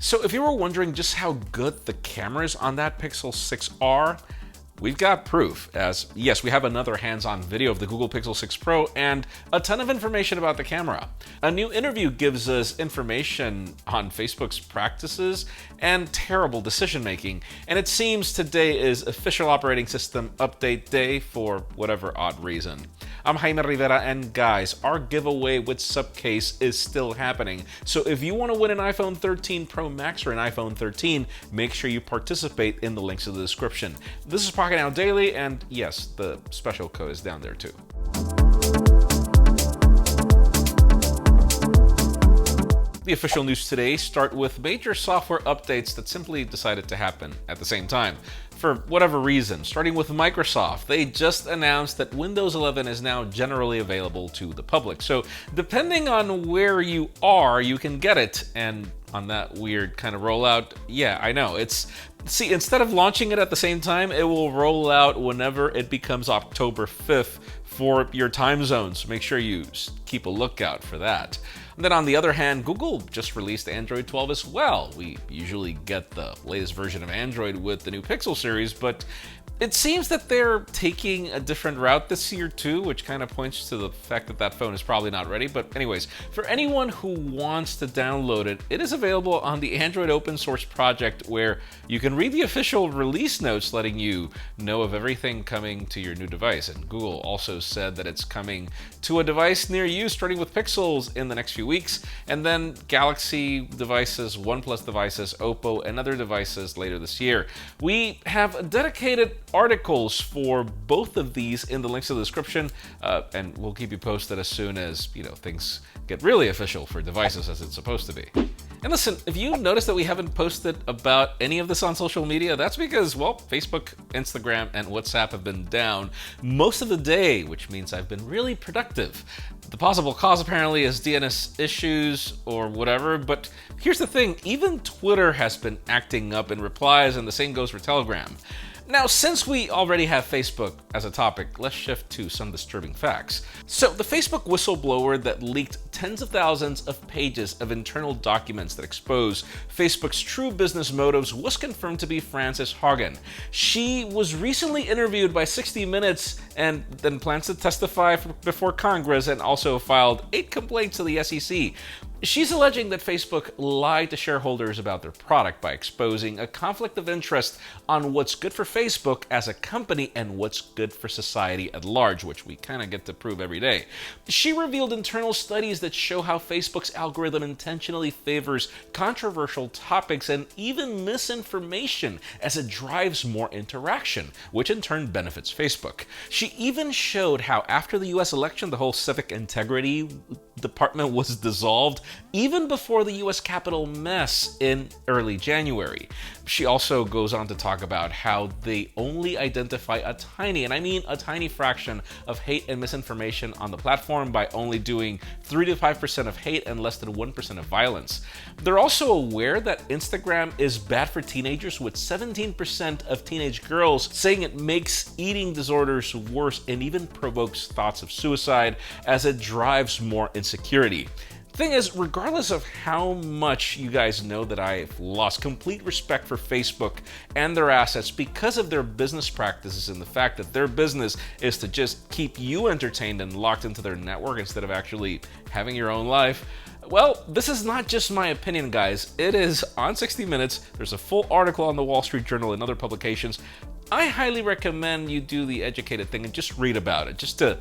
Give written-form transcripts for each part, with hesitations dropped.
So if you were wondering just how good the cameras on that Pixel 6 are, we've got proof, as yes, we have another hands-on video of the Google Pixel 6 Pro and a ton of information about the camera. A new interview gives us information on Facebook's practices and terrible decision-making, and it seems today is official operating system update day for whatever odd reason. I'm Jaime Rivera, and guys, our giveaway with Subcase is still happening. So if you want to win an iPhone 13 Pro Max or an iPhone 13, make sure you participate in the links in the description. This is Pocketnow Daily, and yes, the special code is down there too. The official news today start with major software updates that simply decided to happen at the same time. For whatever reason, starting with Microsoft, they just announced that Windows 11 is now generally available to the public. So depending on where you are, you can get it. And on that weird kind of rollout, yeah, I know. See, instead of launching it at the same time, it will roll out whenever it becomes October 5th for your time zones. Make sure you keep a lookout for that. And then on the other hand, Google just released Android 12 as well. We usually get the latest version of Android with the new Pixel series, but it seems that they're taking a different route this year too, which kind of points to the fact that that phone is probably not ready. But anyways, for anyone who wants to download it, it is available on the Android open source project, where you can read the official release notes letting you know of everything coming to your new device. And Google also said that it's coming to a device near you, starting with Pixels in the next few weeks, and then Galaxy devices, OnePlus devices, Oppo, and other devices later this year. We have dedicated articles for both of these in the links in the description, and we'll keep you posted as soon as things get really official for devices as it's supposed to be. And listen, if you notice that we haven't posted about any of this on social media, that's because, well, Facebook, Instagram, and WhatsApp have been down most of the day, which means I've been really productive. The possible cause apparently is DNS issues or whatever, but here's the thing, even Twitter has been acting up in replies, and the same goes for Telegram. Now, since we already have Facebook as a topic, let's shift to some disturbing facts. So, the Facebook whistleblower that leaked tens of thousands of pages of internal documents that expose Facebook's true business motives was confirmed to be Frances Haugen. She was recently interviewed by 60 Minutes and then plans to testify before Congress, and also filed 8 complaints to the SEC. She's alleging that Facebook lied to shareholders about their product by exposing a conflict of interest on what's good for Facebook as a company and what's good for society at large, which we kind of get to prove every day. She revealed internal studies that show how Facebook's algorithm intentionally favors controversial topics and even misinformation as it drives more interaction, which in turn benefits Facebook. She even showed how after the US election, the whole civic integrity department was dissolved even before the US Capitol mess in early January. She also goes on to talk about how they only identify a tiny, and I mean a tiny fraction of hate and misinformation on the platform by only doing 3 to 5% of hate and less than 1% of violence. They're also aware that Instagram is bad for teenagers, with 17% of teenage girls saying it makes eating disorders worse and even provokes thoughts of suicide as it drives more insecurity. Thing is, regardless of how much you guys know that I've lost complete respect for Facebook and their assets because of their business practices and the fact that their business is to just keep you entertained and locked into their network instead of actually having your own life, well, this is not just my opinion, guys. It is on 60 Minutes. There's a full article on the Wall Street Journal and other publications. I highly recommend you do the educated thing and just read about it, just to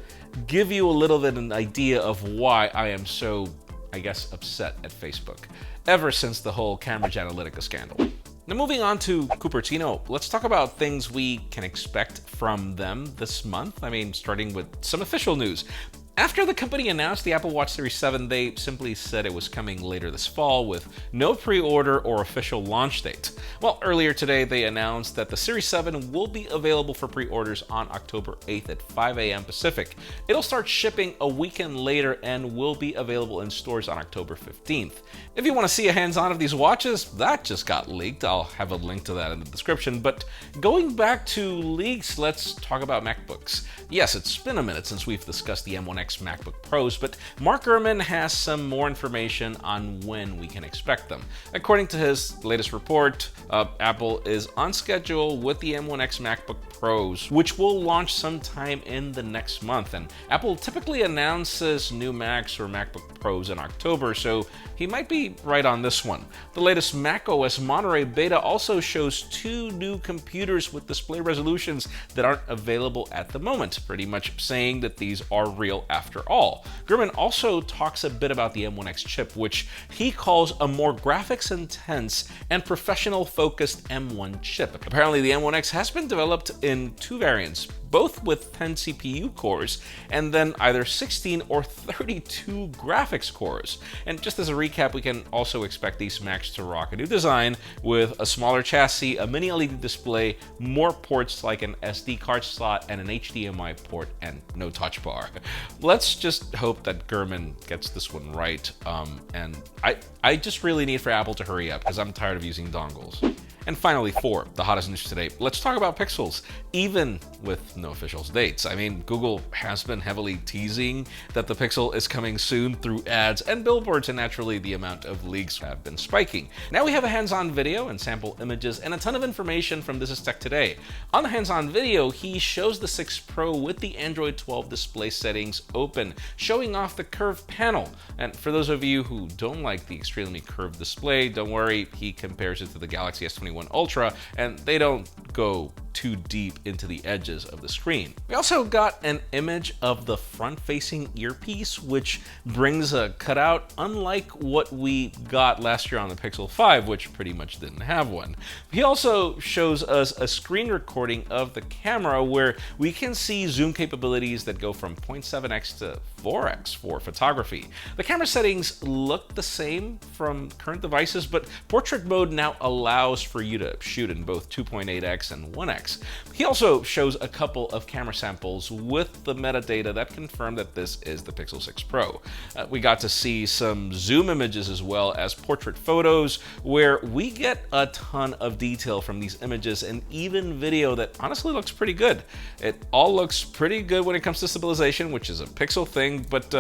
give you a little bit of an idea of why I am so, I guess, upset at Facebook ever since the whole Cambridge Analytica scandal. Now, moving on to Cupertino, let's talk about things we can expect from them this month. I mean, starting with some official news. After the company announced the Apple Watch Series 7, they simply said it was coming later this fall with no pre-order or official launch date. Well, earlier today, they announced that the Series 7 will be available for pre-orders on October 8th at 5 a.m. Pacific. It'll start shipping a weekend later and will be available in stores on October 15th. If you want to see a hands-on of these watches, that just got leaked. I'll have a link to that in the description. But going back to leaks, let's talk about MacBooks. Yes, it's been a minute since we've discussed the M1X M1X MacBook Pros, but Mark Gurman has some more information on when we can expect them. According to his latest report, Apple is on schedule with the M1X MacBook Pros, which will launch sometime in the next month. And Apple typically announces new Macs or MacBook Pros in October, so he might be right on this one. The latest macOS Monterey beta also shows 2 new computers with display resolutions that aren't available at the moment, pretty much saying that these are real after all. Gurman also talks a bit about the M1X chip, which he calls a more graphics-intense and professional-focused M1 chip. Apparently, the M1X has been developed in 2 variants, both with 10 CPU cores, and then either 16 or 32 graphics cores. And just as a recap, we can also expect these Macs to rock a new design with a smaller chassis, a mini LED display, more ports like an SD card slot, and an HDMI port, and no touch bar. Let's just hope that Gurman gets this one right. And I just really need for Apple to hurry up because I'm tired of using dongles. And finally, 4, the hottest news today. Let's talk about Pixels, even with no official dates. I mean, Google has been heavily teasing that the Pixel is coming soon through ads and billboards, and naturally the amount of leaks have been spiking. Now we have a hands-on video and sample images and a ton of information from This Is Tech Today. On the hands-on video, he shows the 6 Pro with the Android 12 display settings open, showing off the curved panel. And for those of you who don't like the extremely curved display, don't worry, he compares it to the Galaxy S21 Ultra, and they don't go too deep into the edges of the screen. We also got an image of the front-facing earpiece, which brings a cutout unlike what we got last year on the Pixel 5, which pretty much didn't have one. He also shows us a screen recording of the camera where we can see zoom capabilities that go from 0.7x to 4x for photography. The camera settings look the same from current devices, but portrait mode now allows for you to shoot in both 2.8x and 1x. He also shows a couple of camera samples with the metadata that confirm that this is the Pixel 6 Pro. We got to see some zoom images as well as portrait photos, where we get a ton of detail from these images and even video that honestly looks pretty good. It all looks pretty good when it comes to stabilization, which is a Pixel thing, but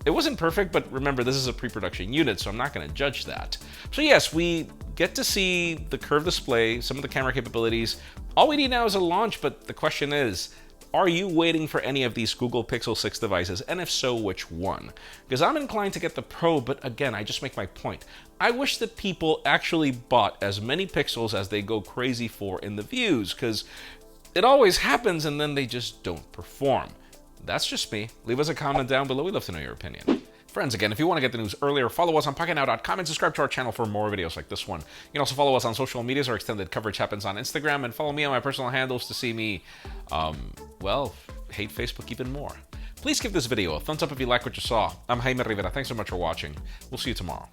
it wasn't perfect. But remember, this is a pre-production unit, so I'm not going to judge that. So yes, we get to see the curved display, some of the camera capabilities. All we need now is a launch, but the question is, are you waiting for any of these Google Pixel 6 devices, and if so, which one? Because I'm inclined to get the Pro, but again, I just make my point. I wish that people actually bought as many Pixels as they go crazy for in the views, because it always happens and then they just don't perform. That's just me. Leave us a comment down below. We'd love to know your opinion. Friends, again, if you want to get the news earlier, follow us on Pocketnow.com and subscribe to our channel for more videos like this one. You can also follow us on social medias. Our extended coverage happens on Instagram, and follow me on my personal handles to see me, well, hate Facebook even more. Please give this video a thumbs up if you like what you saw. I'm Jaime Rivera. Thanks so much for watching. We'll see you tomorrow.